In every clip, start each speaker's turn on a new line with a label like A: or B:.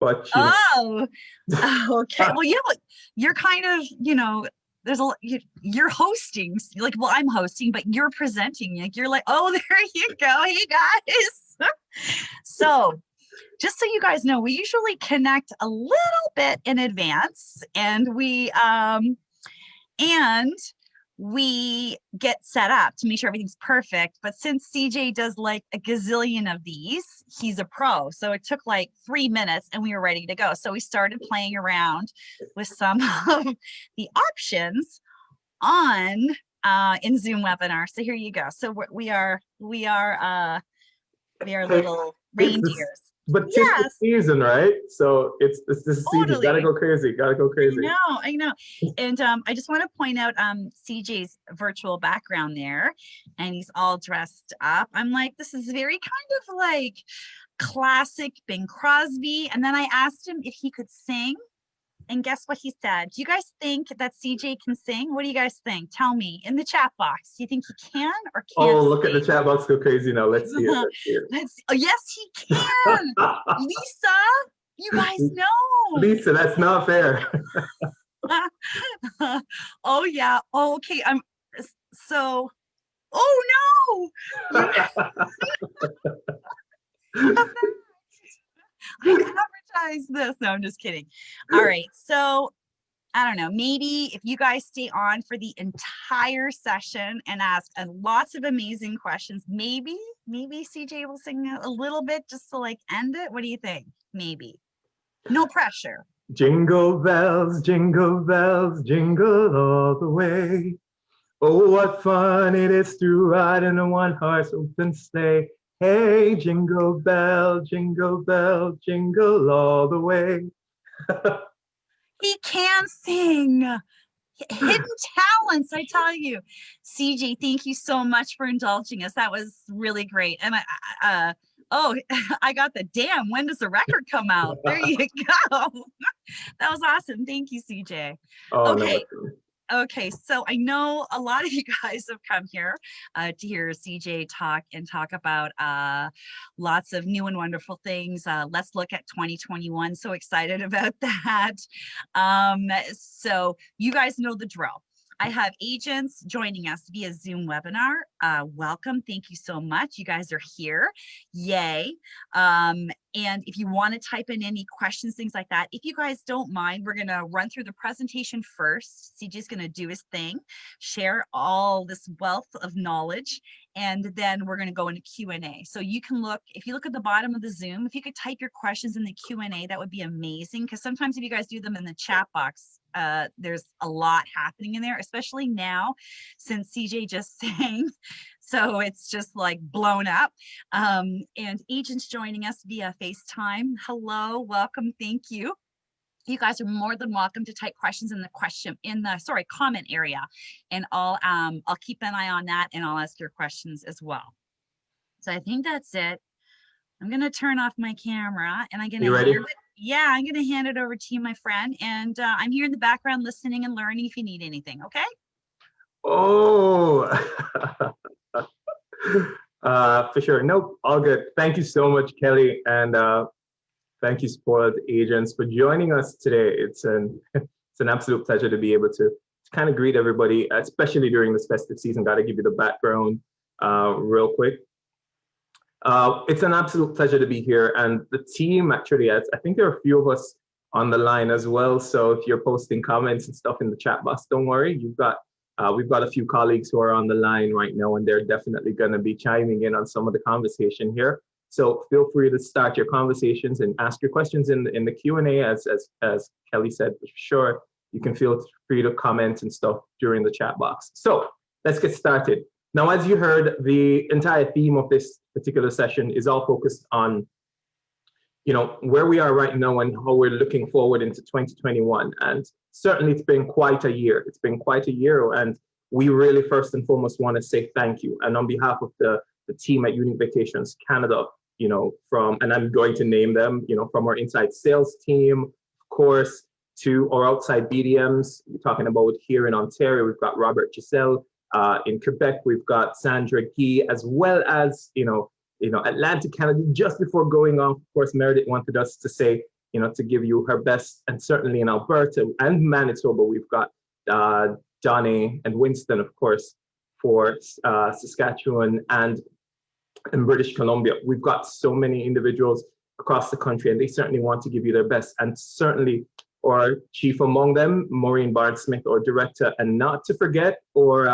A: but
B: Oh, okay. Well, yeah, but you're kind of, there's you're hosting, like, well, I'm hosting, but you're presenting. Like, you're like, oh, there you go. Hey, guys. So, just so you guys know, we usually connect a little bit in advance, and we get set up to make sure everything's perfect. But since CJ does like a gazillion of these, he's a pro. So it took like 3 minutes and we were ready to go. So we started playing around with some of the options on in Zoom webinar. So here you go. So we are little
A: it's
B: reindeers.
A: but tis the
B: Yes,
A: season, right? So it's the season. Gotta
B: totally.
A: go crazy. Gotta go crazy.
B: I know. And I just want to point out CJ's virtual background there, and he's all dressed up. I'm like, this is very kind of like classic Bing Crosby. And then I asked him if he could sing, and guess what he said? Do you guys think that CJ can sing? What do you guys think? Tell me in the chat box. Do you think he can or can't
A: Oh, look at the
B: sing?
A: chat box go crazy now. Let's see it. Let's see it.
B: Oh, yes, he can. Lisa, you guys know.
A: Lisa, that's not fair.
B: Oh yeah. Oh, okay. I'm so. Oh no! I advertise this. No, I'm just kidding. All right. So I don't know. Maybe if you guys stay on for the entire session and ask lots of amazing questions, maybe CJ will sing a little bit just to like end it. What do you think? Maybe. No pressure.
A: Jingle bells, jingle all the way. Oh, what fun it is to ride in a one-horse open sleigh. Hey, jingle bell, jingle all the way.
B: He can sing. Hidden talents, I tell you. CJ, thank you so much for indulging us. That was really great. And I got the damn. When does the record come out? There you go. That was awesome. Thank you, CJ.
A: Oh,
B: Okay.
A: no.
B: Okay, so I know a lot of you guys have come here to hear CJ talk about lots of new and wonderful things. Let's look at 2021. So excited about that. So you guys know the drill. I have agents joining us via Zoom webinar. Welcome. Thank you so much. You guys are here. Yay. And if you want to type in any questions, things like that, if you guys don't mind, we're going to run through the presentation first. CJ's going to do his thing, share all this wealth of knowledge, and then we're going to go into Q&A. So you can look, if you look at the bottom of the Zoom, if you could type your questions in the Q&A, that would be amazing. Because sometimes if you guys do them in the chat box, there's a lot happening in there, especially now since CJ just sang. So it's just like blown up. And agents joining us via FaceTime. Hello, welcome, thank you. You guys are more than welcome to type questions in the comment area, and I'll keep an eye on that, and I'll ask your questions as well. So I think that's it. I'm gonna turn off my camera, and I'm gonna I'm gonna hand it over to you, my friend, and I'm here in the background listening and learning if you need anything. Okay.
A: Oh. For sure. Nope, all good. Thank you so much, Kelly, and thank you, Spoiled Agents, for joining us today. It's an absolute pleasure to be able to kind of greet everybody, especially during this festive season. Got to give you the background real quick. It's an absolute pleasure to be here, and the team actually, I think there are a few of us on the line as well. So if you're posting comments and stuff in the chat box, don't worry. We've got a few colleagues who are on the line right now, and they're definitely going to be chiming in on some of the conversation here. So feel free to start your conversations and ask your questions in the Q&A, as Kelly said, for sure. You can feel free to comment and stuff during the chat box. So let's get started. Now, as you heard, the entire theme of this particular session is all focused on, where we are right now and how we're looking forward into 2021. And certainly it's been quite a year. It's been quite a year. And we really first and foremost want to say thank you. And on behalf of the team at Unique Vacations Canada, and I'm going to name them, from our inside sales team, of course, to our outside BDMs. We're talking about here in Ontario, we've got Robert Giselle. In Quebec, we've got Sandra Guy, as well as, Atlantic Canada. Just before going off, of course, Meredith wanted us to say to give you her best. And certainly in Alberta and Manitoba, we've got Donnie and Winston, of course, for Saskatchewan and in British Columbia. We've got so many individuals across the country, and they certainly want to give you their best. And certainly, our chief among them, Maureen Barnes-Smith, our director, and not to forget, or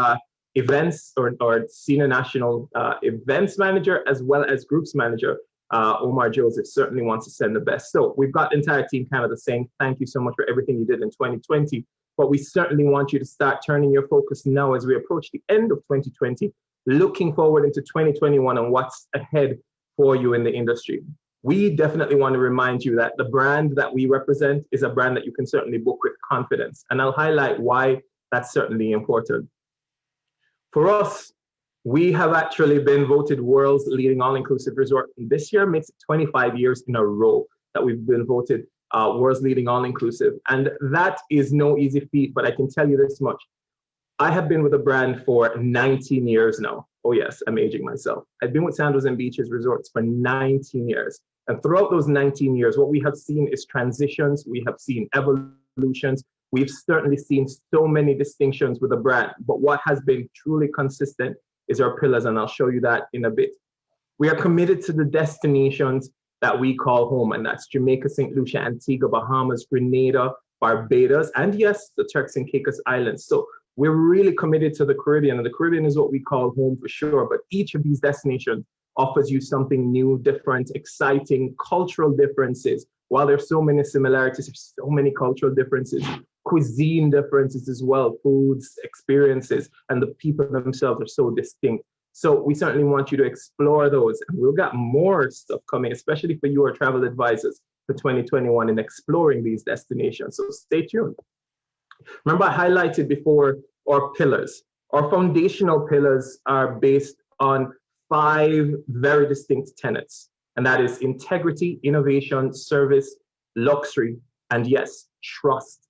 A: events or senior national events manager, as well as groups manager, Omar Joseph, certainly wants to send the best. So we've got the entire Team Canada saying thank you so much for everything you did in 2020. But we certainly want you to start turning your focus now as we approach the end of 2020, looking forward into 2021 and what's ahead for you in the industry. We definitely want to remind you that the brand that we represent is a brand that you can certainly book with confidence. And I'll highlight why that's certainly important. For us, we have actually been voted world's leading all-inclusive resort. And this year makes it 25 years in a row that we've been voted world's leading all-inclusive. And that is no easy feat, but I can tell you this much. I have been with the brand for 19 years now. Oh yes, I'm aging myself. I've been with Sandals and Beaches Resorts for 19 years. And throughout those 19 years, what we have seen is transitions. We have seen evolutions. We've certainly seen so many distinctions with the brand. But what has been truly consistent is our pillars, and I'll show you that in a bit. We are committed to the destinations that we call home, and that's Jamaica, St. Lucia, Antigua, Bahamas, Grenada, Barbados, and yes, the Turks and Caicos Islands. So we're really committed to the Caribbean, and the Caribbean is what we call home for sure. But each of these destinations offers you something new, different, exciting, cultural differences. While there's so many similarities, there's so many cultural differences, cuisine differences as well, foods, experiences, and the people themselves are so distinct. So we certainly want you to explore those. And we've got more stuff coming, especially for you, our travel advisors, for 2021 in exploring these destinations. So stay tuned. Remember, I highlighted before our pillars. Our foundational pillars are based on 5 very distinct tenets, and that is integrity, innovation, service, luxury, and yes, trust.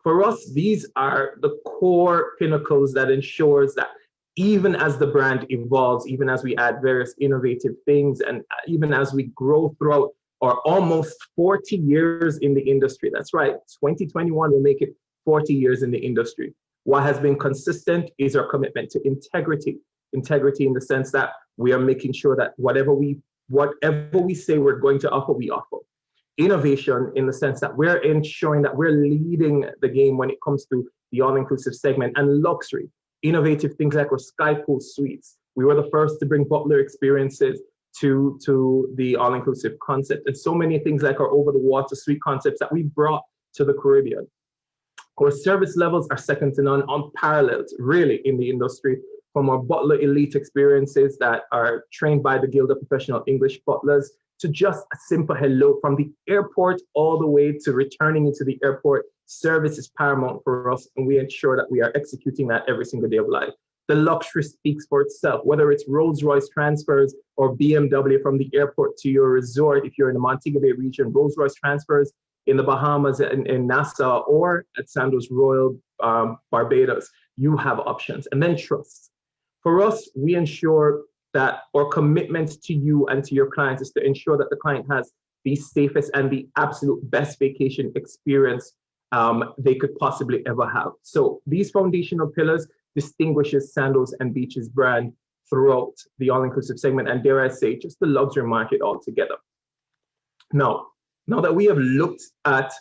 A: For us, these are the core pinnacles that ensures that even as the brand evolves, even as we add various innovative things, and even as we grow throughout our almost 40 years in the industry, that's right, 2021 will make it 40 years in the industry. What has been consistent is our commitment to integrity. Integrity in the sense that we are making sure that whatever we say we're going to offer, we offer. Innovation in the sense that we're ensuring that we're leading the game when it comes to the all-inclusive segment. And luxury, innovative things like our Sky Pool Suites. We were the first to bring butler experiences to the all-inclusive concept, and so many things like our over-the-water suite concepts that we brought to the Caribbean. Our service levels are second to none, unparalleled, really, in the industry, from our butler elite experiences that are trained by the Guild of Professional English Butlers, to just a simple hello from the airport all the way to returning into the airport. Service is paramount for us, and we ensure that we are executing that every single day of life. The luxury speaks for itself, whether it's Rolls-Royce transfers or BMW from the airport to your resort. If you're in the Montego Bay region, Rolls-Royce transfers in the Bahamas, in Nassau, or at Sandals Royal Barbados, you have options. And then trust. For us, we ensure that our commitment to you and to your clients is to ensure that the client has the safest and the absolute best vacation experience they could possibly ever have. So these foundational pillars distinguishes Sandals and Beaches brand throughout the all-inclusive segment, and dare I say, just the luxury market altogether. Now that we have looked at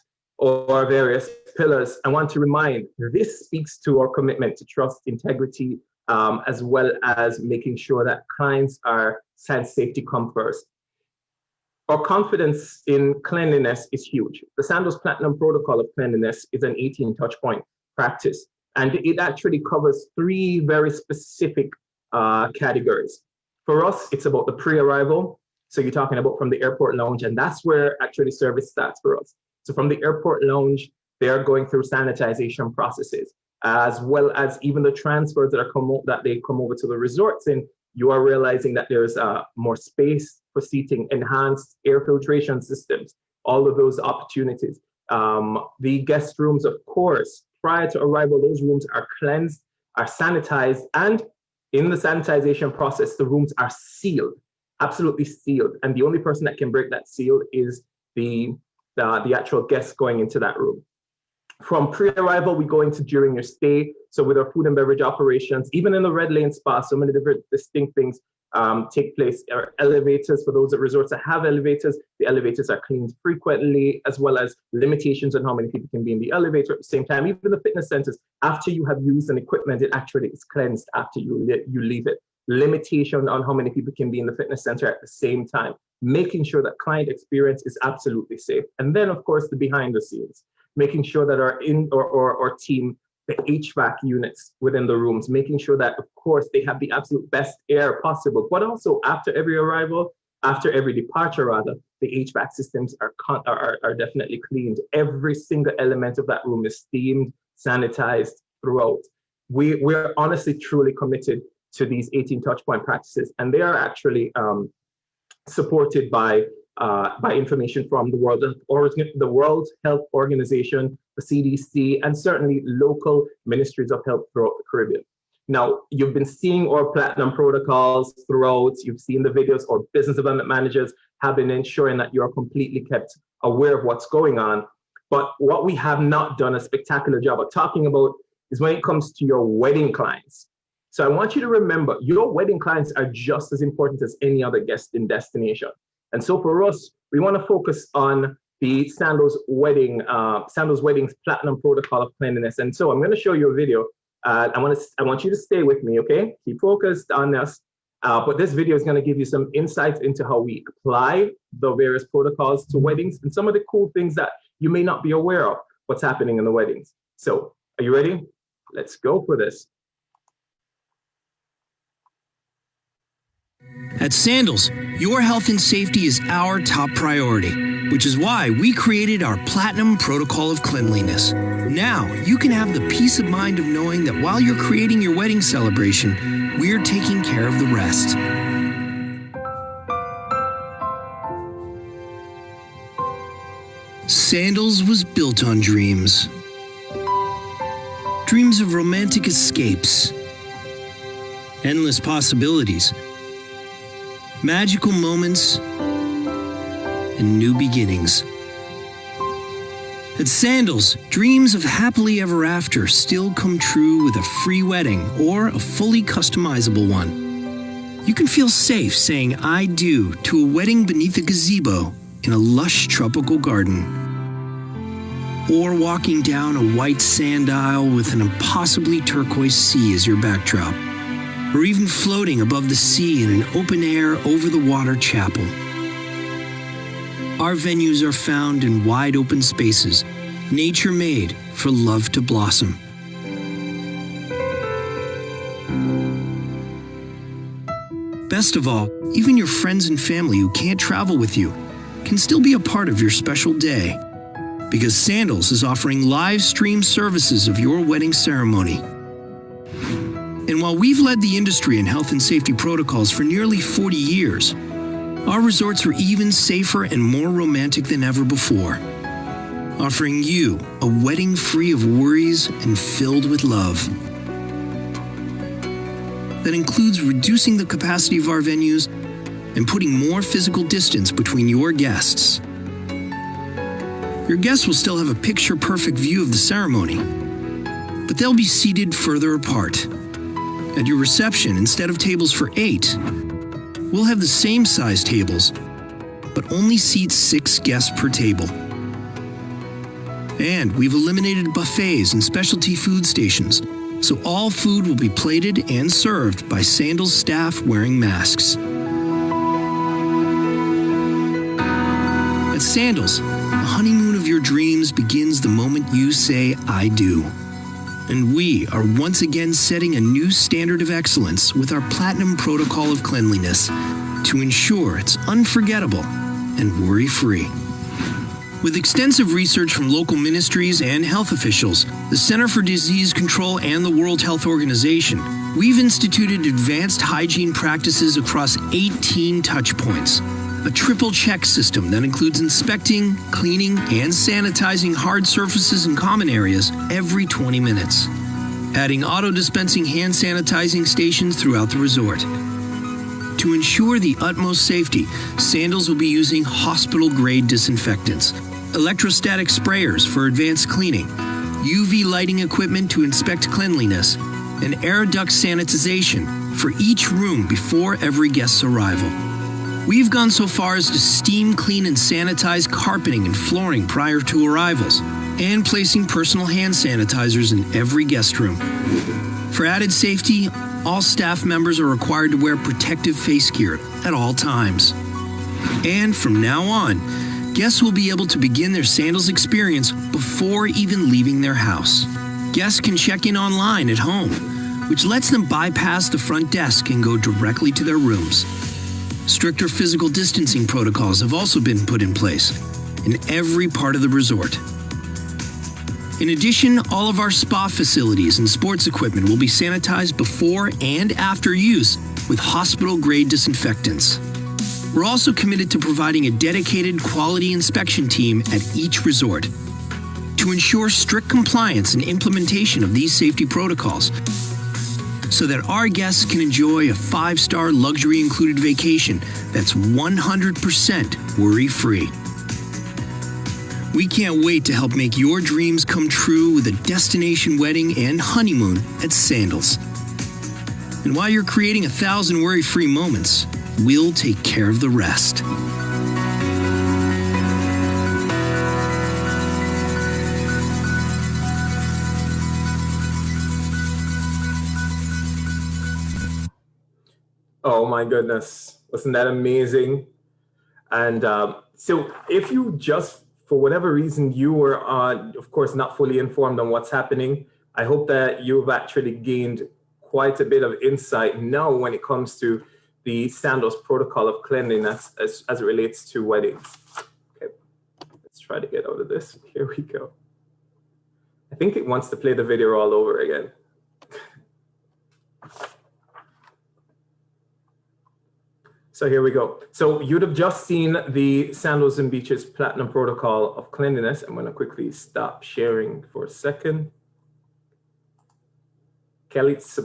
A: our various pillars, I want to remind, this speaks to our commitment to trust, integrity, as well as making sure that clients are safety come first. Our confidence in cleanliness is huge. The Sandals Platinum Protocol of Cleanliness is an 18 touch point practice, and it actually covers 3 very specific categories. For us, it's about the pre-arrival. So you're talking about from the airport lounge, and that's where actually service starts for us. So from the airport lounge, they're going through sanitization processes, as well as even the transfers that they come over to the resorts, and you are realizing that there's more space for seating, enhanced air filtration systems, all of those opportunities. The guest rooms, of course, prior to arrival, those rooms are cleansed, are sanitized, and in the sanitization process, the rooms are sealed, absolutely sealed. And the only person that can break that seal is the the actual guests going into that room. From pre-arrival, we go into during your stay. So with our food and beverage operations, even in the Red Lane Spa, so many different distinct things take place. Our elevators, for those at resorts that have elevators, the elevators are cleaned frequently, as well as limitations on how many people can be in the elevator at the same time. Even the fitness centers, after you have used an equipment, it actually is cleansed after you leave it. Limitation on how many people can be in the fitness center at the same time, making sure that client experience is absolutely safe. And then, of course, the behind the scenes, making sure that our team, the HVAC units within the rooms, making sure that, of course, they have the absolute best air possible. But also after every arrival, after every departure rather, the HVAC systems are definitely cleaned. Every single element of that room is steamed, sanitized throughout. We're honestly, truly committed to these 18 touchpoint practices, and they are actually supported by information from the World Health Organization, the CDC, and certainly local ministries of health throughout the Caribbean. Now, you've been seeing our platinum protocols throughout. You've seen the videos. Our business development managers have been ensuring that you're completely kept aware of what's going on. But what we have not done a spectacular job of talking about is when it comes to your wedding clients. So I want you to remember, your wedding clients are just as important as any other guest in destination. And so for us, we want to focus on the Sandals Weddings Platinum Protocol of Cleanliness. And so I'm going to show you a video. I want you to stay with me, okay? Keep focused on this. But this video is going to give you some insights into how we apply the various protocols to weddings and some of the cool things that you may not be aware of what's happening in the weddings. So are you ready? Let's go for this.
C: At Sandals, your health and safety is our top priority, which is why we created our Platinum Protocol of Cleanliness. Now, you can have the peace of mind of knowing that while you're creating your wedding celebration, we're taking care of the rest. Sandals was built on dreams. Dreams of romantic escapes, endless possibilities, magical moments, and new beginnings. At Sandals, dreams of happily ever after still come true with a free wedding or a fully customizable one. You can feel safe saying I do to a wedding beneath a gazebo in a lush tropical garden, or walking down a white sand aisle with an impossibly turquoise sea as your backdrop, or even floating above the sea in an open-air, over-the-water chapel. Our venues are found in wide-open spaces, nature-made for love to blossom. Best of all, even your friends and family who can't travel with you can still be a part of your special day, because Sandals is offering live stream services of your wedding ceremony. And while we've led the industry in health and safety protocols for nearly 40 years, our resorts are even safer and more romantic than ever before, offering you a wedding free of worries and filled with love. That includes reducing the capacity of our venues and putting more physical distance between your guests. Your guests will still have a picture-perfect view of the ceremony, but they'll be seated further apart. At your reception, instead of tables for 8, we'll have the same size tables, but only seat 6 guests per table. And we've eliminated buffets and specialty food stations, so all food will be plated and served by Sandals staff wearing masks. At Sandals, the honeymoon of your dreams begins the moment you say, I do. And we are once again setting a new standard of excellence with our Platinum Protocol of Cleanliness to ensure it's unforgettable and worry-free. With extensive research from local ministries and health officials, the Center for Disease Control and the World Health Organization, we've instituted advanced hygiene practices across 18 touchpoints. A triple check system that includes inspecting, cleaning, and sanitizing hard surfaces and common areas every 20 minutes. Adding auto-dispensing hand sanitizing stations throughout the resort. To ensure the utmost safety, Sandals will be using hospital-grade disinfectants, electrostatic sprayers for advanced cleaning, UV lighting equipment to inspect cleanliness, and air duct sanitization for each room before every guest's arrival. We've gone so far as to steam clean and sanitize carpeting and flooring prior to arrivals, and placing personal hand sanitizers in every guest room. For added safety, all staff members are required to wear protective face gear at all times. And from now on, guests will be able to begin their Sandals experience before even leaving their house. Guests can check in online at home, which lets them bypass the front desk and go directly to their rooms. Stricter physical distancing protocols have also been put in place in every part of the resort. In addition, all of our spa facilities and sports equipment will be sanitized before and after use with hospital-grade disinfectants. We're also committed to providing a dedicated quality inspection team at each resort to ensure strict compliance and implementation of these safety protocols so that our guests can enjoy a 5-star luxury included vacation that's 100% worry-free. We can't wait to help make your dreams come true with a destination wedding and honeymoon at Sandals. And while you're creating 1,000 worry-free moments, we'll take care of the rest.
A: Oh my goodness, wasn't that amazing? And so if you just, for whatever reason, you were, of course, not fully informed on what's happening, I hope that you've actually gained quite a bit of insight now when it comes to the Sandals protocol of cleanliness as it relates to weddings. Okay, let's try to get out of this. Here we go. I think it wants to play the video all over again. So here we go. So you'd have just seen the Sandals and Beaches Platinum Protocol of Cleanliness. I'm going to quickly stop sharing for a second. Kelly's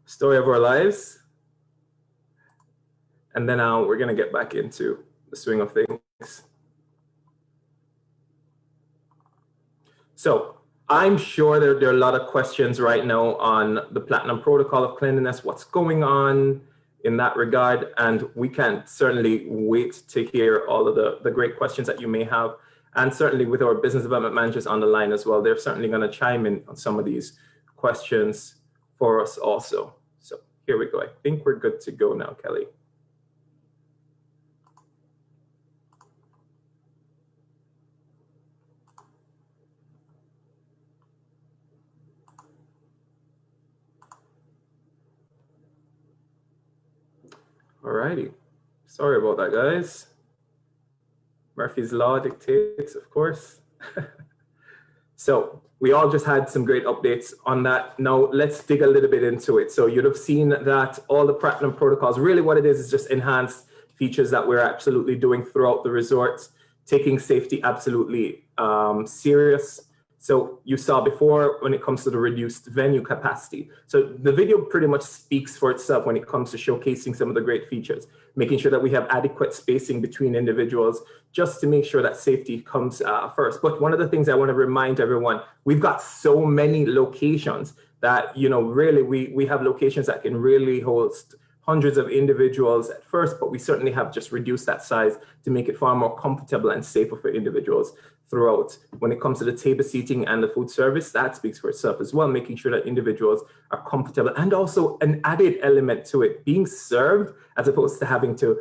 A: story of our lives. And then we're going to get back into the swing of things. So I'm sure there are a lot of questions right now on the Platinum Protocol of Cleanliness, what's going on in that regard, and we can certainly wait to hear all of the great questions that you may have, and certainly with our business development managers on the line as well, they're certainly going to chime in on some of these questions for us also. So here we go. I think we're good to go now, Kelly. Alrighty, sorry about that, guys. Murphy's Law dictates, of course. So we all just had some great updates on that. Now let's dig a little bit into it. So you'd have seen that all the Platinum protocols, really what it is just enhanced features that we're absolutely doing throughout the resorts, taking safety absolutely serious. So you saw before when it comes to the reduced venue capacity. So the video pretty much speaks for itself when it comes to showcasing some of the great features, making sure that we have adequate spacing between individuals, just to make sure that safety comes first. But one of the things I want to remind everyone, we've got so many locations that, you know, really we have locations that can really host hundreds of individuals at first, but we certainly have just reduced that size to make it far more comfortable and safer for individuals throughout. When it comes to the table seating and the food service, that speaks for itself as well, making sure that individuals are comfortable, and also an added element to it, being served as opposed to having to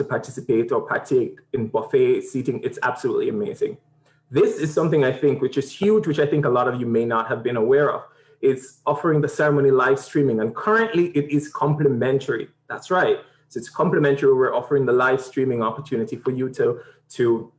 A: participate or partake in buffet seating. It's absolutely amazing. This is something I think which is huge, which I think a lot of you may not have been aware of. It's offering the ceremony live streaming, and currently it is complimentary. That's right. So it's complimentary. We're offering the live streaming opportunity for you to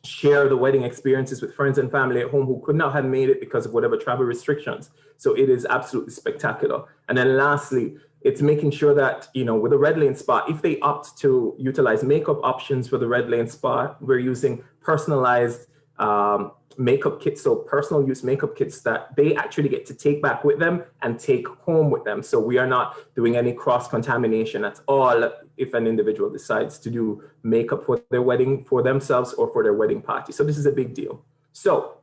A: share the wedding experiences with friends and family at home who could not have made it because of whatever travel restrictions. So it is absolutely spectacular. And then lastly, it's making sure that, you know, with the Red Lane Spa, if they opt to utilize makeup options for the Red Lane Spa, we're using personalized makeup kits, so personal use makeup kits that they actually get to take back with them and take home with them. So we are not doing any cross-contamination at all if an individual decides to do makeup for their wedding, for themselves or for their wedding party. So this is a big deal. So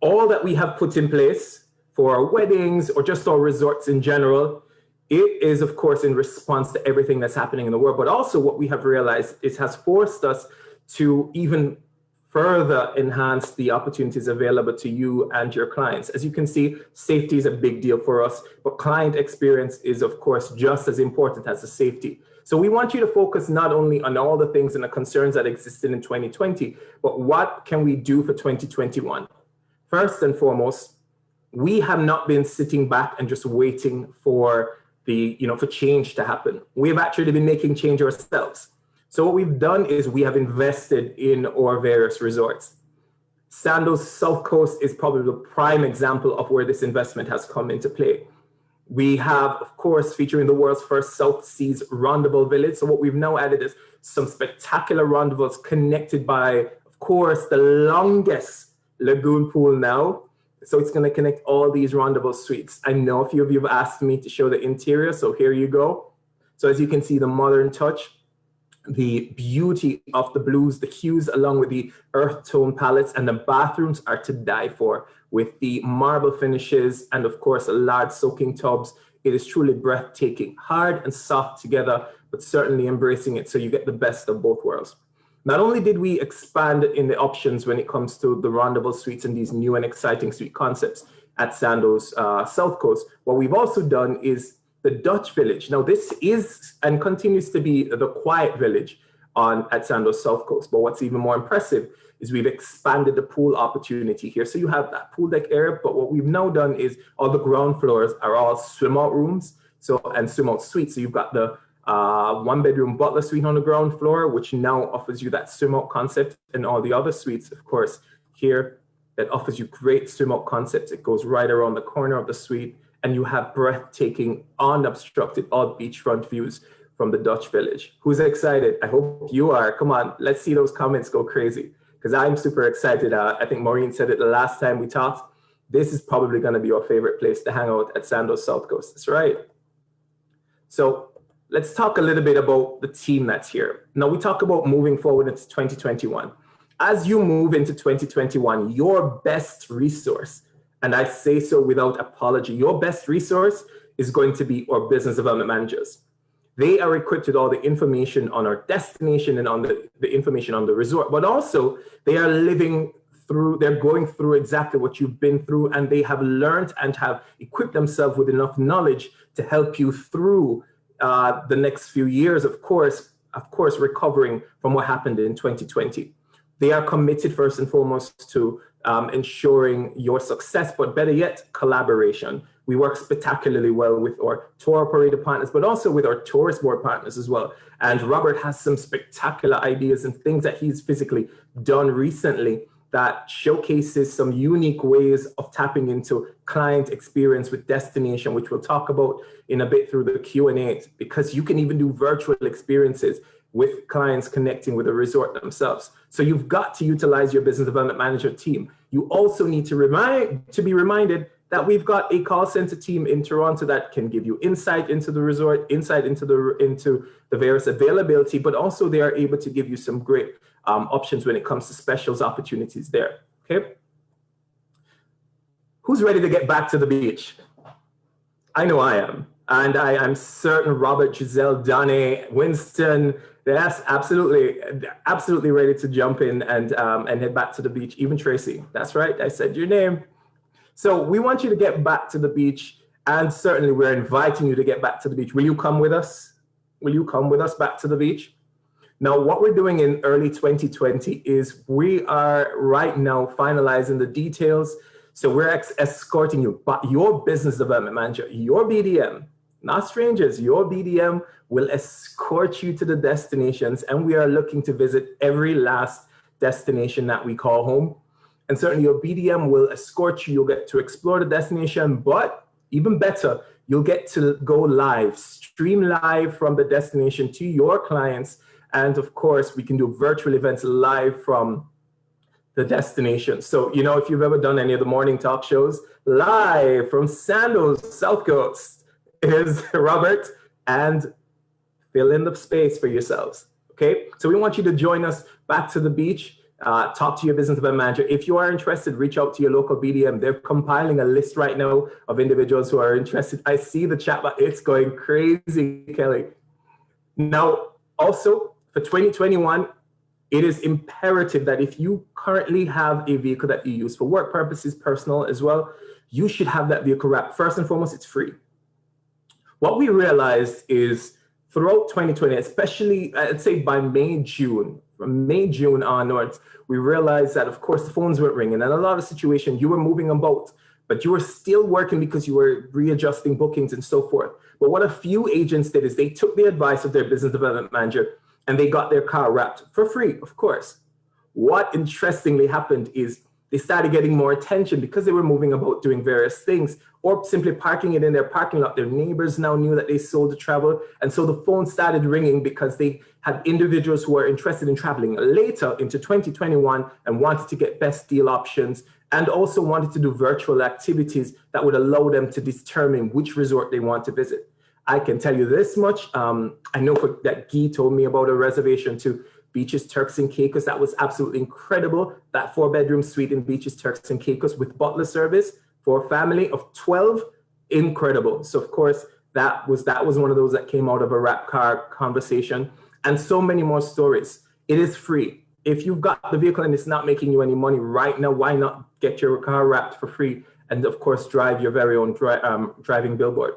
A: all that we have put in place for our weddings or just our resorts in general, it is of course in response to everything that's happening in the world, but also what we have realized, it has forced us to even further enhance the opportunities available to you and your clients. As you can see, safety is a big deal for us, but client experience is of course just as important as the safety. So we want you to focus not only on all the things and the concerns that existed in 2020, but what can we do for 2021? First and foremost, we have not been sitting back and just waiting for for change to happen. We have actually been making change ourselves. So what we've done is we have invested in our various resorts. Sandals South Coast is probably the prime example of where this investment has come into play. We have, of course, featuring the world's first South Seas Rendezvous Village. So what we've now added is some spectacular rendezvous connected by, of course, the longest lagoon pool now. So it's going to connect all these rendezvous suites. I know a few of you have asked me to show the interior, so here you go. So as you can see, the modern touch, the beauty of the blues, the hues, along with the earth tone palettes, and the bathrooms are to die for with the marble finishes and of course large soaking tubs. It is truly breathtaking, hard and soft together, but certainly embracing it so you get the best of both worlds. Not only did we expand in the options when it comes to the rendezvous suites and these new and exciting suite concepts at Sandals South Coast, what we've also done is the Dutch Village. Now this is and continues to be the quiet village at Sandals South Coast, but what's even more impressive is we've expanded the pool opportunity here. So you have that pool deck area, but what we've now done is all the ground floors are all swim out rooms and swim out suites. So you've got the one bedroom butler suite on the ground floor, which now offers you that swim out concept, and all the other suites, of course, here that offers you great swim out concepts. It goes right around the corner of the suite, and you have breathtaking, unobstructed, all beachfront views from the Dutch Village. Who's excited? I hope you are. Come on, let's see those comments go crazy, because I'm super excited. I think Maureen said it the last time we talked. This is probably going to be our favorite place to hang out at Sandals South Coast. That's right. So let's talk a little bit about the team that's here. Now we talk about moving forward into 2021. As you move into 2021, your best resource, and I say so without apology, your best resource is going to be our business development managers. They are equipped with all the information on our destination and on the information on the resort, but also they are they're going through exactly what you've been through, and they have learned and have equipped themselves with enough knowledge to help you through the next few years, of course, recovering from what happened in 2020. They are committed first and foremost to ensuring your success, but better yet, collaboration. We work spectacularly well with our tour operator partners, but also with our tourist board partners as well. And Robert has some spectacular ideas and things that he's physically done recently that showcases some unique ways of tapping into client experience with destination, which we'll talk about in a bit through the Q&A, because you can even do virtual experiences with clients connecting with the resort themselves. So you've got to utilize your business development manager team. You also need to be reminded that we've got a call center team in Toronto that can give you insight into the resort, insight into the various availability, but also they are able to give you some great options when it comes to specials opportunities there, okay? Who's ready to get back to the beach? I know I am. And I am certain Robert, Giselle, Donnie, Winston, yes, absolutely ready to jump in and head back to the beach. Even Tracy, that's right, I said your name. So we want you to get back to the beach, and certainly we're inviting you to get back to the beach. Will you come with us? Will you come with us back to the beach? Now, what we're doing in early 2020 is we are right now finalizing the details. So we're escorting you, but your business development manager, your BDM, not strangers, your BDM will escort you to the destinations, and we are looking to visit every last destination that we call home. And certainly your BDM will escort you. You'll get to explore the destination, but even better, you'll get to go live, stream live from the destination to your clients. And of course, we can do virtual events live from the destination. So, you know, if you've ever done any of the morning talk shows, live from Sandals, South Coast, is Robert, and fill in the space for yourselves. Okay, so we want you to join us back to the beach. Talk to your business development manager. If you are interested, reach out to your local BDM. They're compiling a list right now of individuals who are interested. I see the chat, but it's going crazy, Kelly. Now, also for 2021, it is imperative that if you currently have a vehicle that you use for work purposes, personal as well, you should have that vehicle wrapped. First and foremost, it's free. What we realized is throughout 2020, especially I'd say by May, June, from May, June onwards, we realized that of course the phones weren't ringing, and a lot of situations you were moving about, but you were still working because you were readjusting bookings and so forth. But what a few agents did is they took the advice of their business development manager and they got their car wrapped for free, of course. What interestingly happened is they started getting more attention because they were moving about doing various things or simply parking it in their parking lot. Their neighbors now knew that they sold the travel. And so the phone started ringing because they had individuals who were interested in traveling later into 2021 and wanted to get best deal options and also wanted to do virtual activities that would allow them to determine which resort they want to visit. I can tell you this much. I know that Guy told me about a reservation to Beaches, Turks and Caicos. That was absolutely incredible. That 4-bedroom suite in Beaches, Turks and Caicos with butler service for a family of 12, incredible. So of course, that was one of those that came out of a wrap car conversation, and so many more stories. It is free. If you've got the vehicle and it's not making you any money right now, why not get your car wrapped for free? And of course, drive your very own driving billboard.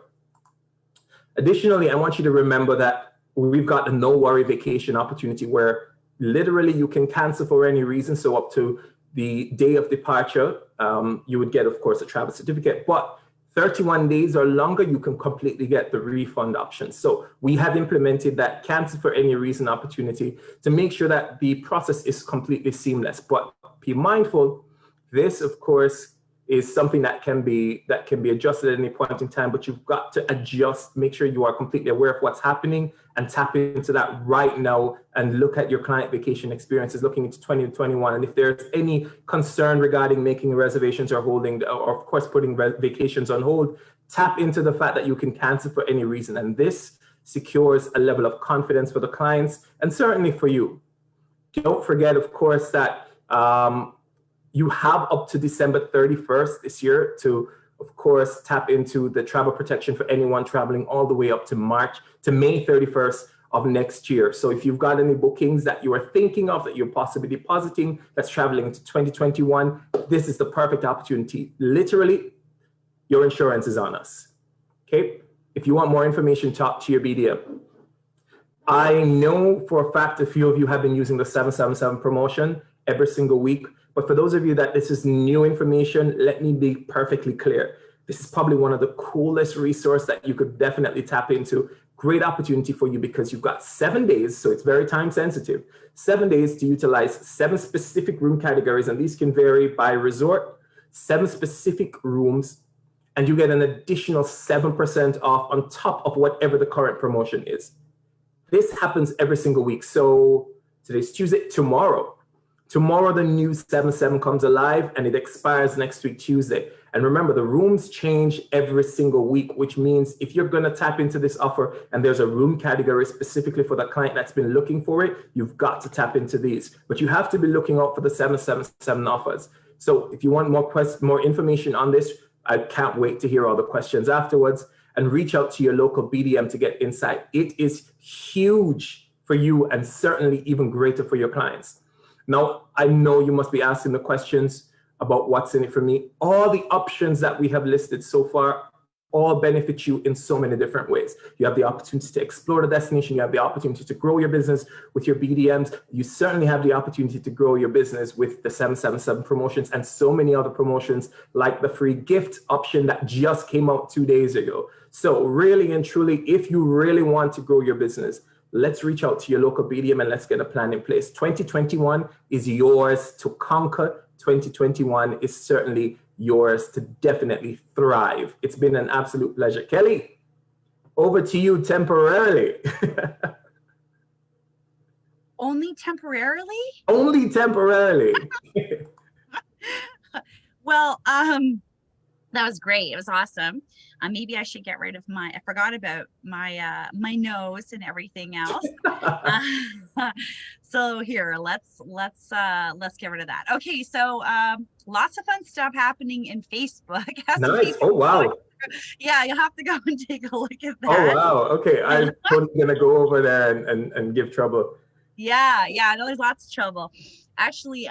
A: Additionally, I want you to remember that we've got a no worry vacation opportunity where literally you can cancel for any reason. So up to the day of departure, you would get, of course, a travel certificate, but 31 days or longer, you can completely get the refund option. So we have implemented that cancel for any reason opportunity to make sure that the process is completely seamless. But be mindful, this, of course, is something that can be adjusted at any point in time, but you've got to adjust, make sure you are completely aware of what's happening and tap into that right now and look at your client vacation experiences looking into 2021. And if there's any concern regarding making reservations or holding, or of course, putting vacations on hold, tap into the fact that you can cancel for any reason. And this secures a level of confidence for the clients and certainly for you. Don't forget, of course, that you have up to December 31st this year to, of course, tap into the travel protection for anyone traveling all the way up to May 31st of next year. So if you've got any bookings that you are thinking of that you're possibly depositing that's traveling into 2021, this is the perfect opportunity. Literally, your insurance is on us. Okay? If you want more information, talk to your BDM. I know for a fact a few of you have been using the 777 promotion every single week. But for those of you that this is new information, let me be perfectly clear. This is probably one of the coolest resources that you could definitely tap into. Great opportunity for you because you've got 7 days, so it's very time sensitive. 7 days to utilize 7 specific room categories, and these can vary by resort, 7 specific rooms, and you get an additional 7% off on top of whatever the current promotion is. This happens every single week. So today's Tuesday, Tomorrow, the new 77 comes alive and it expires next week, Tuesday. And remember, the rooms change every single week, which means if you're going to tap into this offer and there's a room category specifically for the client that's been looking for it, you've got to tap into these. But you have to be looking out for the 777 offers. So if you want more information on this, I can't wait to hear all the questions afterwards, and reach out to your local BDM to get insight. It is huge for you and certainly even greater for your clients. Now, I know you must be asking the questions about what's in it for me. All the options that we have listed so far all benefit you in so many different ways. You have the opportunity to explore the destination. You have the opportunity to grow your business with your BDMs. You certainly have the opportunity to grow your business with the 777 promotions and so many other promotions like the free gift option that just came out 2 days ago. So really and truly, if you really want to grow your business, let's reach out to your local BDM and let's get a plan in place. 2021 is yours to conquer. 2021 is certainly yours to definitely thrive. It's been an absolute pleasure. Kelly, over to you temporarily.
B: Only temporarily?
A: Only temporarily.
B: Well, that was great. It was awesome. Maybe I should get rid of I forgot about my my nose and everything else. So here, let's get rid of that. Okay, so lots of fun stuff happening in Facebook. Has to
A: Nice.
B: be
A: Oh, wow.
B: Yeah, you'll have to go and take a look at that.
A: Oh, wow. Okay. I'm totally going to go over there and give trouble.
B: Yeah, I know there's lots of trouble. Actually,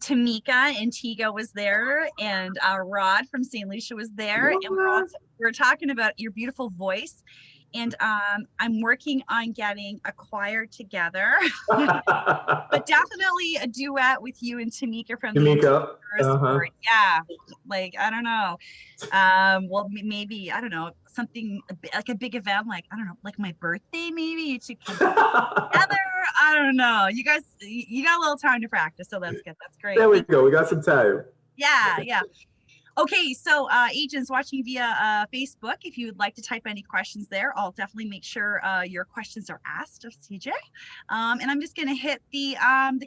B: Tamika Antigua was there, and Rod from St. Lucia was there, and we're talking about your beautiful voice. And I'm working on getting a choir together, but definitely a duet with you and Tamika from
A: Tamika.
B: the Yeah, like I don't know. Well, maybe I don't know, something like a big event, like I don't know, like my birthday, maybe you two can together. I don't know. You guys, you got a little time to practice, so that's good. That's great.
A: There we go. We got some time.
B: Yeah. Okay, so agents watching via Facebook, if you would like to type any questions there, I'll definitely make sure your questions are asked of CJ. And I'm just going to hit the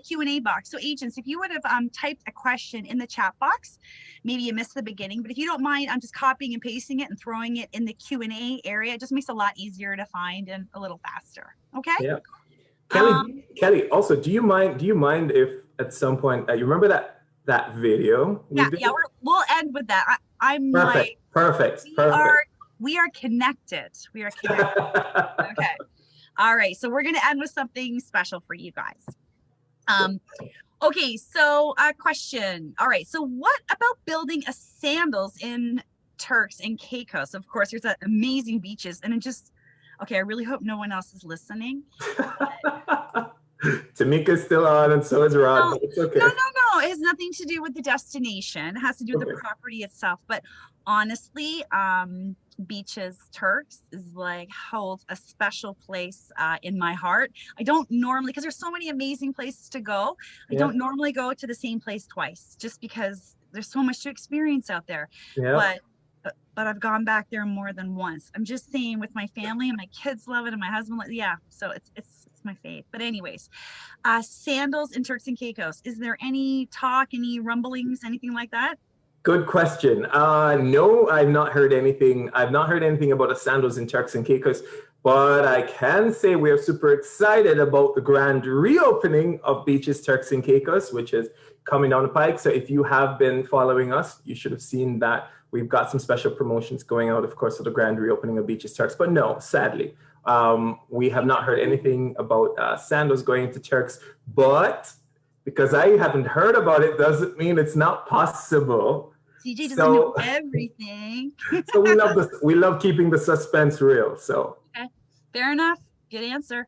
B: Q&A box. So agents, if you would have typed a question in the chat box, maybe you missed the beginning, but if you don't mind, I'm just copying and pasting it and throwing it in the Q&A area. It just makes it a lot easier to find and a little faster. Okay.
A: Yeah. Kelly, also, do you mind if at some point you remember that video?
B: Yeah, we'll end with that. I'm
A: perfect.
B: We are connected. We are connected. Okay. All right. So we're going to end with something special for you guys. Okay. So a question. All right. So what about building a Sandals in Turks and Caicos? Of course, there's amazing beaches, and it just, okay, I really hope no one else is listening.
A: Tamika's still on, and so is Rod.
B: No,
A: it's okay.
B: No. It has nothing to do with the destination. It has to do with the property itself. But honestly, beaches, Turks is like holds a special place in my heart. I don't normally, because there's so many amazing places to go. I don't normally go to the same place twice, just because there's so much to experience out there.
A: Yeah.
B: But I've gone back there more than once. I'm just saying, with my family, and my kids love it, and my husband, so it's my fave. But anyways, Sandals in Turks and Caicos. Is there any talk, any rumblings, anything like that?
A: Good question. No, I've not heard anything. I've not heard anything about a Sandals in Turks and Caicos, but I can say we are super excited about the grand reopening of Beaches Turks and Caicos, which is coming down the pike. So if you have been following us, you should have seen that we've got some special promotions going out, of course, for the grand reopening of Beaches Turks. But no, sadly, we have not heard anything about Sandals going into Turks, but because I haven't heard about it doesn't mean it's not possible.
B: CJ doesn't know everything.
A: So we love keeping the suspense real. So
B: okay, fair enough. Good answer.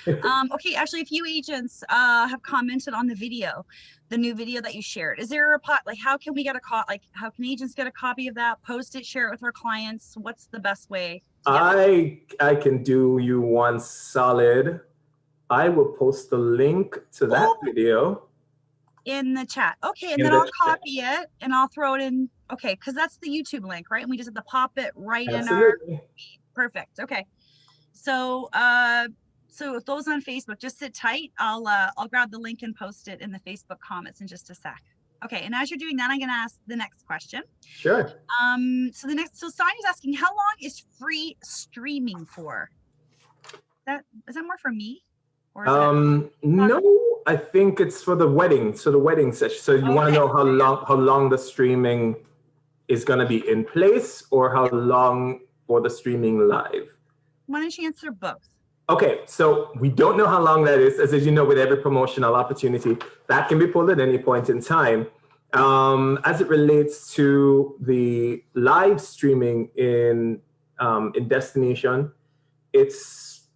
B: Okay, actually, a few agents have commented on the video, the new video that you shared. Is there how can we get how can agents get a copy of that? Post it, share it with our clients. What's the best way?
A: I can do you one solid. I will post the link to that video
B: in the chat. Okay, and then I'll copy it and I'll throw it in. Okay, because that's the YouTube link, right? And we just have to pop it right in our feed. Perfect. Okay. So so those on Facebook, just sit tight. I'll grab the link and post it in the Facebook comments in just a sec. Okay, and as you're doing that, I'm gonna ask the next question.
A: Sure.
B: So Sonia's asking, how long is free streaming for? Is that more for me? Or
A: no, I think it's for the wedding. So the wedding session. So you want to know how long the streaming is going to be in place, or how long for the streaming live?
B: Why don't you answer both?
A: Okay, so we don't know how long that is. As you know, with every promotional opportunity, that can be pulled at any point in time. As it relates to the live streaming in destination, it's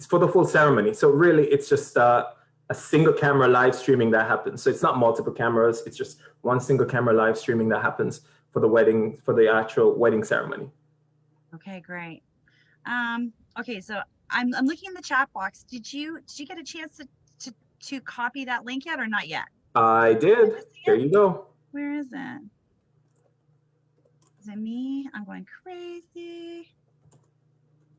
A: for the full ceremony. So really, it's just a single camera live streaming that happens. So it's not multiple cameras. It's just one single camera live streaming that happens for the wedding, for the actual wedding ceremony. Okay,
B: great. Okay, so I'm looking in the chat box. Did you get a chance to copy that link yet, or not yet?
A: I did. There you go.
B: Where is it? Is it me? I'm going crazy.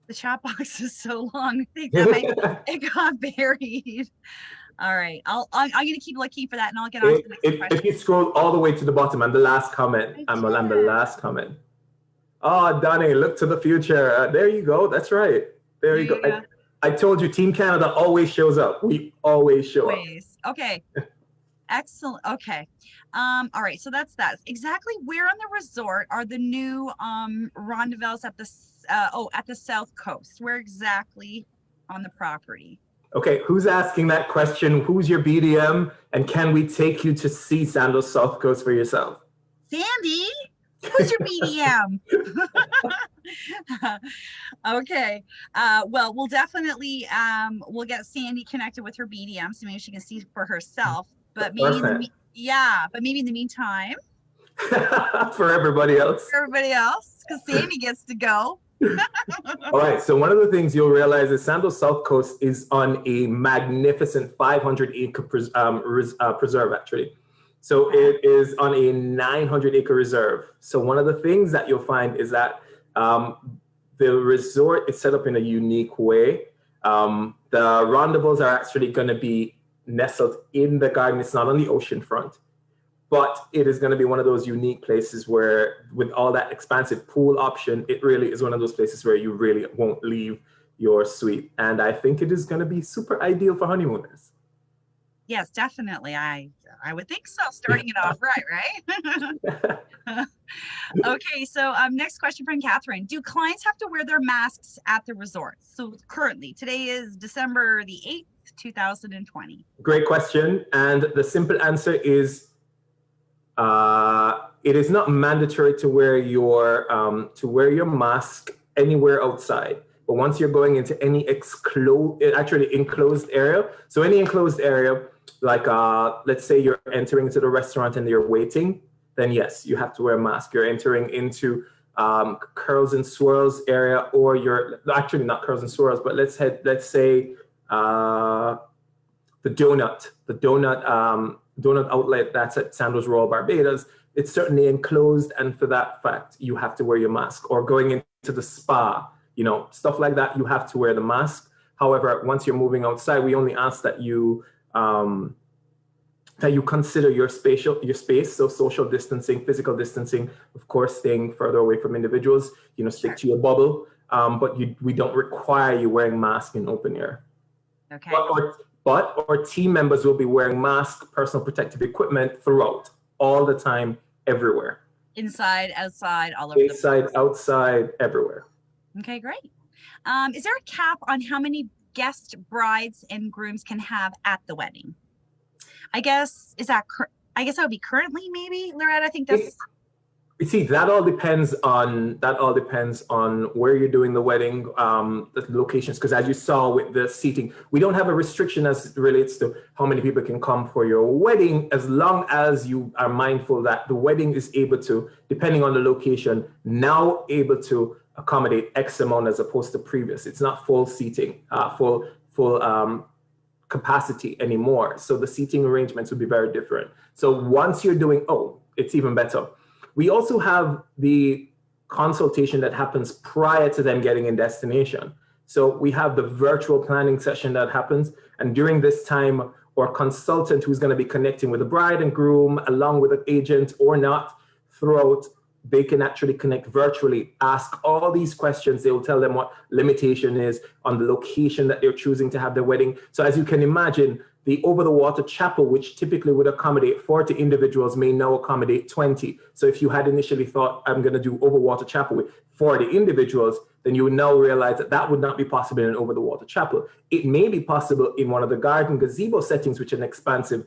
B: The chat box is so long. It got buried. All right. I'm going to keep looking for that and I'll get on to the next question.
A: If you scroll all the way to the bottom and the last comment, I'm the last comment. Oh, Donnie, look to the future. There you go. That's right. There you go. I told you, Team Canada always shows up. We always show up.
B: Okay. Excellent. Okay. All right. So that's that. Exactly where on the resort are the new rendezvous at the South Coast? Where exactly on the property?
A: Okay, who's asking that question? Who's your BDM? And can we take you to see Sandals South Coast for yourself?
B: Sandy? Who's your BDM? Okay. Well, we'll definitely we'll get Sandy connected with her BDM so maybe she can see for herself. But maybe in the meantime.
A: For everybody else.
B: Because Sandy gets to go.
A: All right, so one of the things you'll realize is Sandals South Coast is on a magnificent 500-acre preserve, actually. So it is on a 900-acre reserve. So one of the things that you'll find is that the resort is set up in a unique way. The rendezvous are actually going to be nestled in the garden. It's not on the ocean front. But it is going to be one of those unique places where, with all that expansive pool option, it really is one of those places where you really won't leave your suite. And I think it is going to be super ideal for honeymooners.
B: Yes, definitely. I would think so. Starting it off right? Okay, so next question from Catherine. Do clients have to wear their masks at the resort? So currently, today is December the 8th, 2020.
A: Great question. And the simple answer is, it is not mandatory to wear your mask anywhere outside. But once you're going into any enclosed area, so any enclosed area, like let's say you're entering into the restaurant and you're waiting, then yes, you have to wear a mask. You're entering into curls and swirls area, or you're actually not curls and swirls, but let's say the donut outlet that's at Sandals Royal Barbados, it's certainly enclosed, and for that fact, you have to wear your mask. Or going into the spa, stuff like that, you have to wear the mask. However, once you're moving outside, we only ask that you consider your space, so social distancing, physical distancing, of course, staying further away from individuals, stick to your bubble, but we don't require you wearing masks in open air.
B: Okay.
A: But our team members will be wearing masks, personal protective equipment throughout, all the time, everywhere.
B: Inside, outside, all over the place.
A: Inside, outside, everywhere.
B: Okay, great. Is there a cap on how many guest brides and grooms can have at the wedding? I guess that would be currently, maybe, Loretta. I think that's.
A: You see, that all depends on where you're doing the wedding, the locations. Because as you saw with the seating, we don't have a restriction as it relates to how many people can come for your wedding, as long as you are mindful that the wedding is able to, depending on the location, now able to accommodate X amount as opposed to previous. It's not full seating, full capacity anymore. So the seating arrangements would be very different. So once you're doing, it's even better. We also have the consultation that happens prior to them getting in destination. So we have the virtual planning session that happens. And during this time, our consultant who's going to be connecting with the bride and groom, along with an agent or not, throughout, they can actually connect virtually, ask all these questions. They will tell them what limitation is on the location that they're choosing to have their wedding. So as you can imagine, the over-the-water chapel, which typically would accommodate 40 individuals, may now accommodate 20. So if you had initially thought, I'm going to do over-the-water chapel with 40 individuals, then you would now realize that would not be possible in an over-the-water chapel. It may be possible in one of the garden gazebo settings, with an expansive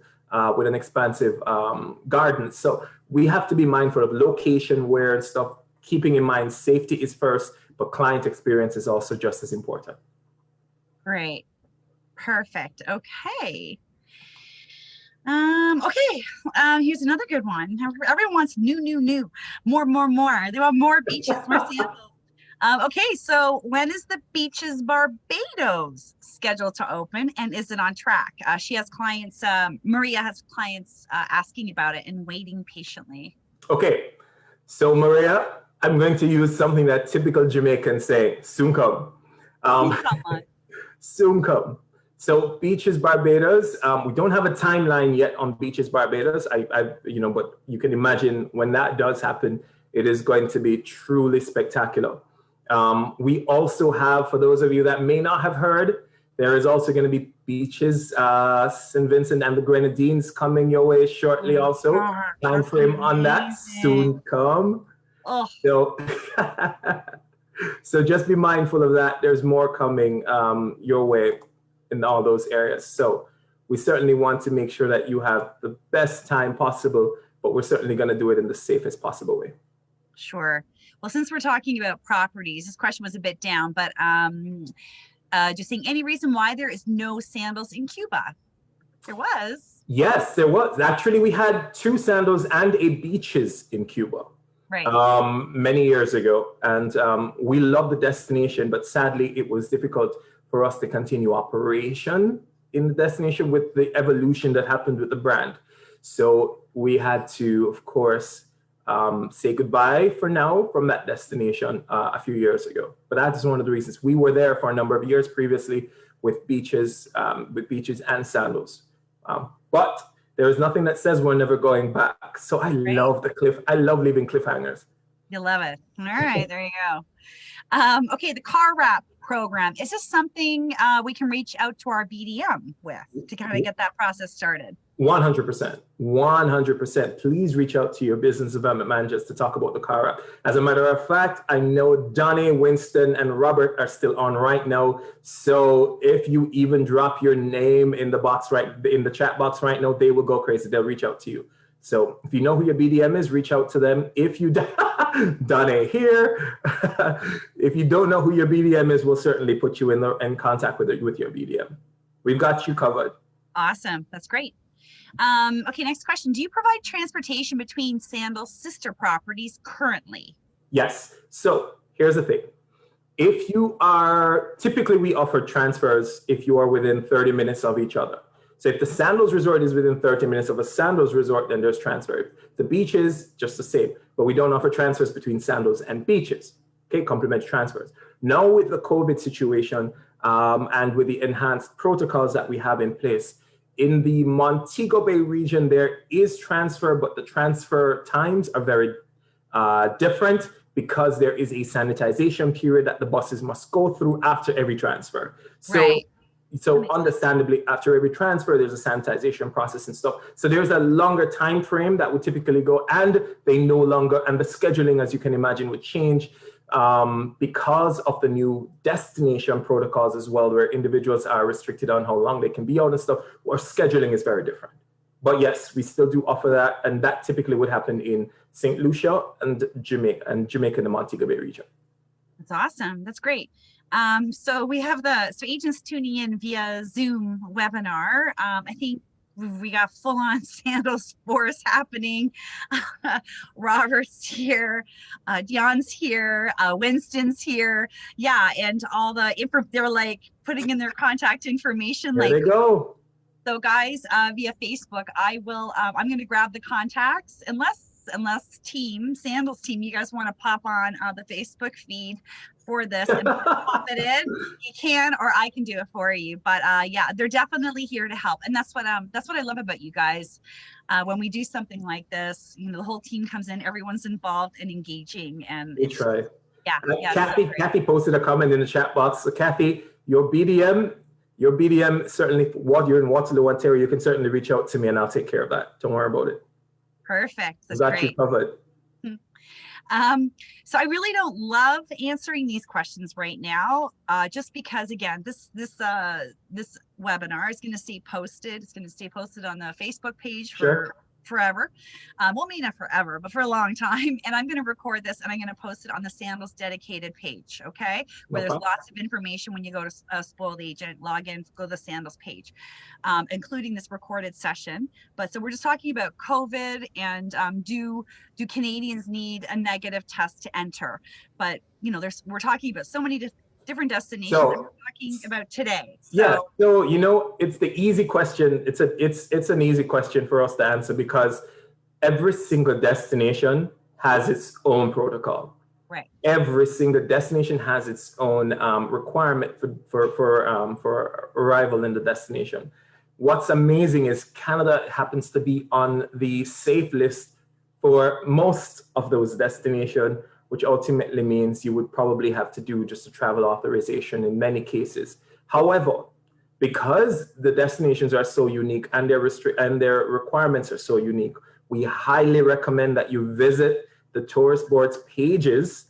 A: garden. So we have to be mindful of location, where and stuff, keeping in mind safety is first, but client experience is also just as important.
B: Great. Perfect. Okay. Here's another good one. Everyone wants new, more. They want more beaches, more Sandals. Okay, so when is the Beaches Barbados scheduled to open, and is it on track? She has clients, Maria has clients asking about it and waiting patiently.
A: Okay, so Maria, I'm going to use something that typical Jamaicans say, soon come. Um,
B: Come on.
A: soon come. So Beaches Barbados, we don't have a timeline yet on Beaches Barbados. But you can imagine when that does happen, it is going to be truly spectacular. We also have, for those of you that may not have heard, there is also going to be Beaches St. Vincent and the Grenadines coming your way shortly. Also, time frame on that soon come.
B: Oh.
A: So, so just be mindful of that. There's more coming your way in all those areas. So we certainly want to make sure that you have the best time possible, but we're certainly going to do it in the safest possible way.
B: Sure. Well, since we're talking about properties, this question was a bit down, but just saying, any reason why there is no Sandals in Cuba? There was.
A: Yes, there was. Actually, we had 2 Sandals and a Beaches in Cuba.
B: Right.
A: Many years ago. And we love the destination, but sadly, it was difficult for us to continue operation in the destination with the evolution that happened with the brand. So we had to, of course, say goodbye for now from that destination a few years ago. But that is one of the reasons. We were there for a number of years previously with Beaches and Sandals. But there is nothing that says we're never going back. So I love I love leaving cliffhangers.
B: You love it. All right, there you go. Okay, the car wrap program. Is this something we can reach out to our BDM with to kind of get that process started?
A: 100%. 100%. Please reach out to your business development managers to talk about the car wrap. As a matter of fact, I know Donnie, Winston, and Robert are still on right now. So if you even drop your name in the chat box right now, they will go crazy. They'll reach out to you. So if you know who your BDM is, reach out to them. If you Donnie here, if you don't know who your BDM is, we'll certainly put you in contact with your BDM. We've got you covered.
B: Awesome. That's great. Okay, next question. Do you provide transportation between Sandals sister properties currently?
A: Yes. So here's the thing. If you are, typically we offer transfers if you are within 30 minutes of each other. So if the Sandals resort is within 30 minutes of a Sandals resort, then there's transfer. The Beaches, just the same, but we don't offer transfers between Sandals and Beaches. Okay, complimentary transfers. Now with the COVID situation and with the enhanced protocols that we have in place, in the Montego Bay region, there is transfer, but the transfer times are very different because there is a sanitization period that the buses must go through after every transfer. So understandably, after every transfer, there's a sanitization process and stuff. So there's a longer time frame that would typically go, and they no longer, and the scheduling, as you can imagine, would change because of the new destination protocols as well, where individuals are restricted on how long they can be out and stuff, or scheduling is very different. But yes, we still do offer that, and that typically would happen in St. Lucia and Jamaica in the Montego Bay region.
B: That's awesome. That's great. So we have agents tuning in via Zoom webinar. I think we got full-on Sandals force happening. Robert's here, Dion's here, Winston's here. Yeah, and all the they're like putting in their contact information.
A: There they go.
B: So guys, via Facebook, I'm going to grab the contacts unless Sandals team, you guys want to pop on the Facebook feed for this and pop it in, you can, or I can do it for you. But yeah, they're definitely here to help, and that's what I love about you guys. When we do something like this, the whole team comes in, everyone's involved and engaging, and
A: we try.
B: Yeah.
A: Kathy posted a comment in the chat box. So Kathy, your BDM certainly, what you're in Waterloo, Ontario, you can certainly reach out to me, and I'll take care of that. Don't worry about it.
B: Perfect. That's
A: got
B: great.
A: you covered.
B: So I really don't love answering these questions right now, just because, again, this webinar is going to stay posted. It's going to stay posted on the Facebook page for forever. Well, maybe not forever, but for a long time. And I'm going to record this and I'm going to post it on the Sandals dedicated page. Okay. Where there's lots of information when you go to Spoiled Agent, log in, go to the Sandals page, including this recorded session. But so we're just talking about COVID and do Canadians need a negative test to enter? But we're talking about so many different destinations that we're talking about today.
A: So it's the easy question. It's an easy question for us to answer because every single destination has its own protocol.
B: Right.
A: every single destination has its own requirement for arrival in the destination. What's amazing is Canada happens to be on the safe list for most of those destinations, which ultimately means you would probably have to do just a travel authorization in many cases. However, because the destinations are so unique and their requirements are so unique, we highly recommend that you visit the tourist board's pages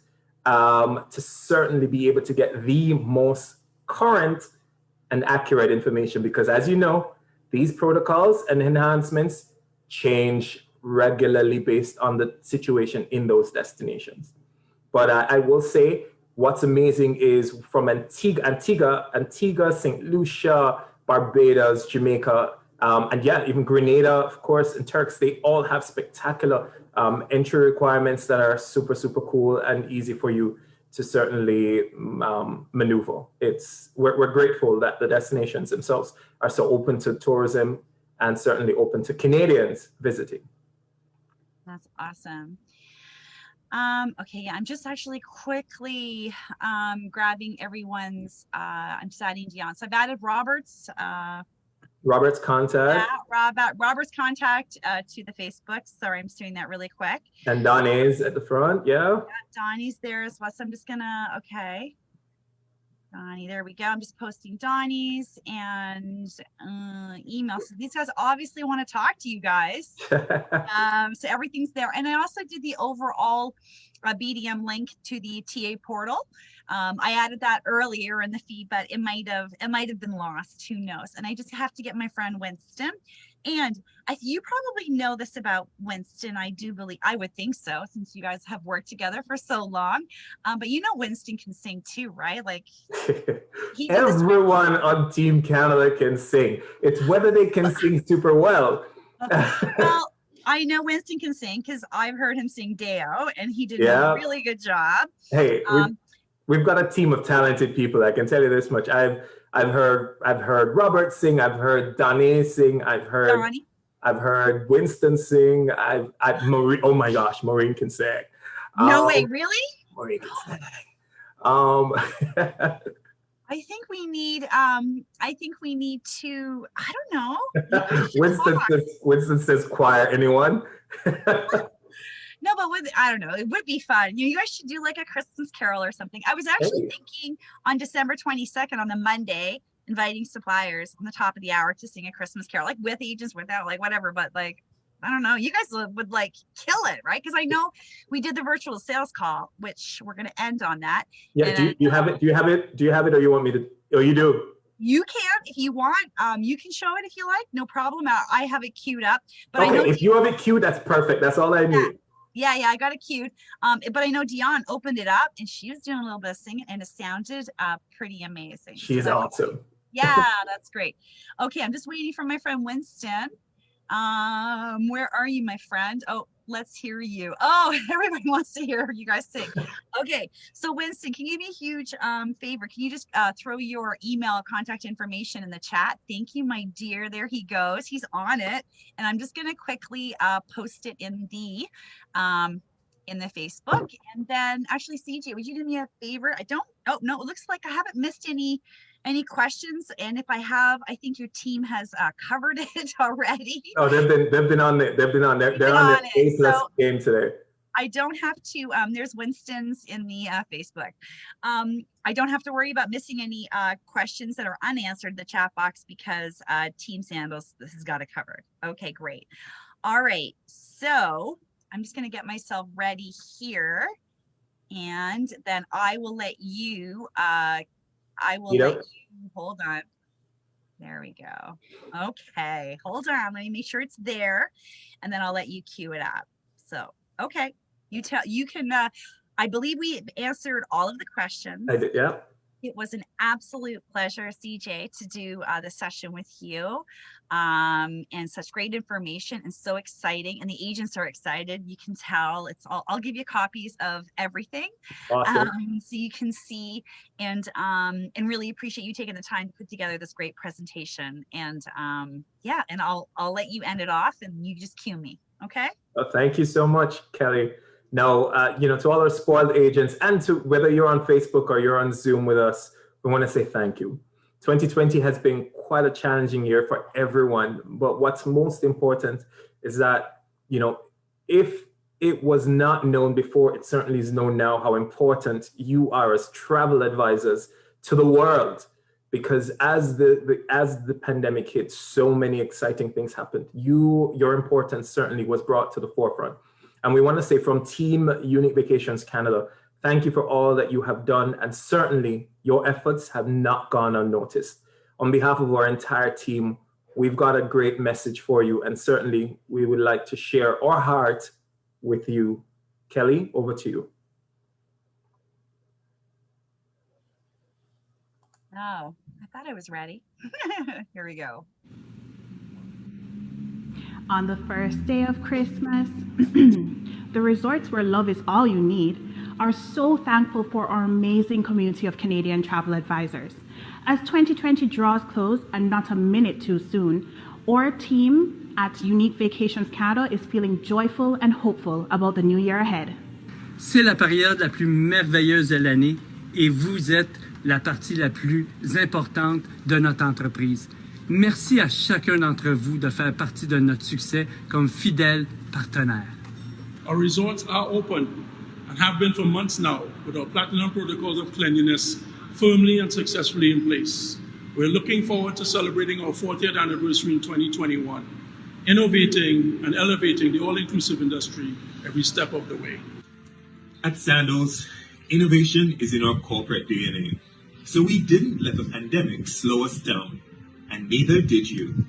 A: to certainly be able to get the most current and accurate information. Because as you know, these protocols and enhancements change regularly based on the situation in those destinations. But I will say what's amazing is from Antigua, St. Lucia, Barbados, Jamaica, and yeah, even Grenada, of course, and Turks, they all have spectacular entry requirements that are super, super cool and easy for you to certainly maneuver. We're grateful that the destinations themselves are so open to tourism and certainly open to Canadians visiting.
B: That's awesome. Okay, yeah, I'm just actually quickly grabbing everyone's, I'm just adding Dion. So I've added Robert's
A: contact.
B: Yeah, Robert's contact to the Facebook. Sorry, I'm just doing that really quick.
A: And Donnie's at the front, yeah.
B: Donnie's there as well. So I'm just gonna, okay. Donnie, there we go. I'm just posting Donnie's and email. So these guys obviously want to talk to you guys. So everything's there. And I also did the overall BDM link to the TA portal. I added that earlier in the feed, but it might have been lost. Who knows? And I just have to get my friend Winston. And you probably know this about Winston. I would think so, since you guys have worked together for so long. But you know Winston can sing too, right? Like
A: everyone on Team Canada can sing. It's whether they can sing super well.
B: Well, I know Winston can sing because I've heard him sing Deo, and he did a really good job.
A: Hey, we've got a team of talented people. I can tell you this much. I've heard Robert sing. I've heard Donnie sing. I've heard Winston sing. Maureen. Oh my gosh, Maureen can sing.
B: No way, really?
A: Maureen can sing.
B: I think we need to. I don't know.
A: Winston says choir. Anyone?
B: No, but I don't know. It would be fun. You guys should do like a Christmas carol or something. I was actually thinking on December 22nd on the Monday, inviting suppliers on the top of the hour to sing a Christmas carol, like with agents, without, like whatever. But like, I don't know. You guys would like kill it, right? Because I know we did the virtual sales call, which we're going to end on that.
A: Yeah. Do you have it? Do you have it, or you want me to? Oh, you do.
B: You can, if you want. You can show it if you like. No problem. I have it queued up. But
A: okay,
B: I know
A: if you have it queued, that's perfect. That's all I need.
B: Yeah, I got it queued. But I know Dion opened it up and she was doing a little bit of singing and it sounded pretty amazing.
A: She's awesome.
B: Yeah, that's great. Okay, I'm just waiting for my friend Winston. Where are you, my friend? Oh, let's hear you. Oh, everybody wants to hear you guys sing. Okay, so Winston, can you do me a huge favor? Can you just throw your email contact information in the chat? Thank you, my dear. There he goes. He's on it. And I'm just gonna quickly post it in the Facebook. And then actually, CJ, would you do me a favor? Oh no, it looks like I haven't missed any questions, and if I have, I think your team has covered it already.
A: Oh, they've been on it. They're on their A+ game today.
B: I don't have to. There's Winston's in the Facebook. I don't have to worry about missing any questions that are unanswered in the chat box because Team Sandals, this has got it covered. Okay, great. All right, so I'm just going to get myself ready here, and then I will let you. Let you hold on. There we go. Okay, hold on. Let me make sure it's there, and then I'll let you cue it up. So, okay, you can. I believe we answered all of the questions.
A: I did, yeah.
B: It was an absolute pleasure, CJ, to do the session with you, and such great information and so exciting. And the agents are excited. You can tell. I'll give you copies of everything,
A: awesome.
B: so you can see and really appreciate you taking the time to put together this great presentation. And yeah, and I'll let you end it off, and you just cue me, okay?
A: Oh, thank you so much, Kelly. Now, to all our spoiled agents, and to whether you're on Facebook or you're on Zoom with us, we want to say thank you. 2020 has been quite a challenging year for everyone, but what's most important is that, if it was not known before, it certainly is known now how important you are as travel advisors to the world. Because as the pandemic hit, so many exciting things happened. Your importance certainly was brought to the forefront. And we want to say from Team Unique Vacations Canada, thank you for all that you have done. And certainly your efforts have not gone unnoticed. On behalf of our entire team, we've got a great message for you. And certainly we would like to share our heart with you. Kelly, over to you.
B: Oh, I thought I was ready. Here we go.
D: On the first day of Christmas, the resorts where love is all you need are so thankful for our amazing community of Canadian travel advisors. As 2020 draws close and not a minute too soon, our team at Unique Vacations Canada is feeling joyful and hopeful about the new year ahead.
E: C'est la période la plus merveilleuse de l'année et vous êtes la partie la plus importante de notre entreprise. Merci à chacun d'entre vous de faire partie de notre succès comme fidèle partenaire.
F: Our resorts are open and have been for months now with our platinum protocols of cleanliness firmly and successfully in place. We're looking forward to celebrating our 40th anniversary in 2021, innovating and elevating the all-inclusive industry every step of the way.
G: At Sandals, innovation is in our corporate DNA. So we didn't let the pandemic slow us down, and neither did you.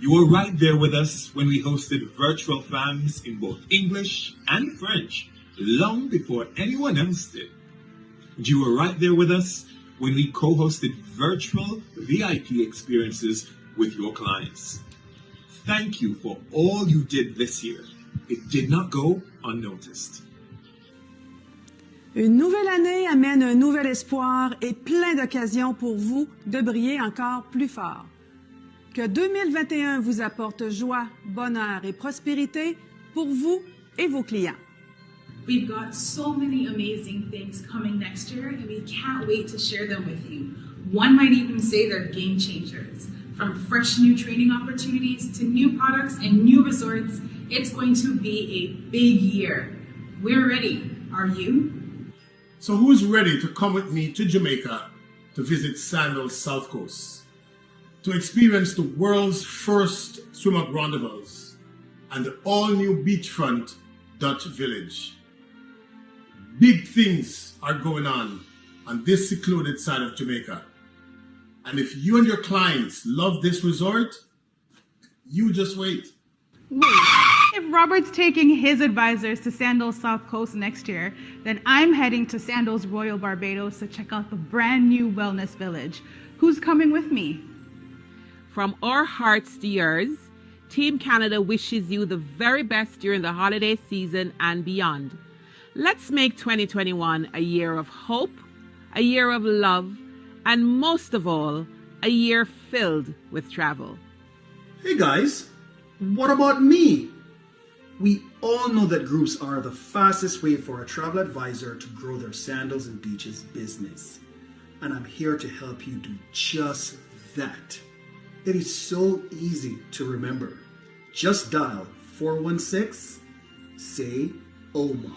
G: You were right there with us when we hosted virtual fans in both English and French, long before anyone else did. And you were right there with us when we co-hosted virtual VIP experiences with your clients. Thank you for all you did this year. It did not go unnoticed.
H: Une nouvelle année amène un nouvel espoir et plein d'occasions pour vous de briller encore plus fort. Que 2021 vous apporte joie, bonheur et prospérité pour vous et vos clients.
I: We've got so many amazing things coming next year and we can't wait to share them with you. One might even say they're game changers. From fresh new training opportunities to new products and new resorts, it's going to be a big year. We're ready. Are you?
J: So who's ready to come with me to Jamaica to visit Sandals South Coast, to experience the world's first swim-up rendezvous and the all-new beachfront Dutch village? Big things are going on this secluded side of Jamaica. And if you and your clients love this resort, you just wait.
D: Wait, if Robert's taking his advisors to Sandals South Coast next year, then I'm heading to Sandals Royal Barbados to check out the brand new wellness village. Who's coming with me?
K: From our hearts to yours, Team Canada wishes you the very best during the holiday season and beyond. Let's make 2021 a year of hope, a year of love, and most of all, a year filled with travel.
L: Hey guys, what about me? We all know that groups are the fastest way for a travel advisor to grow their Sandals and Beaches business. And I'm here to help you do just that. It is so easy to remember. Just dial 416, say OMA.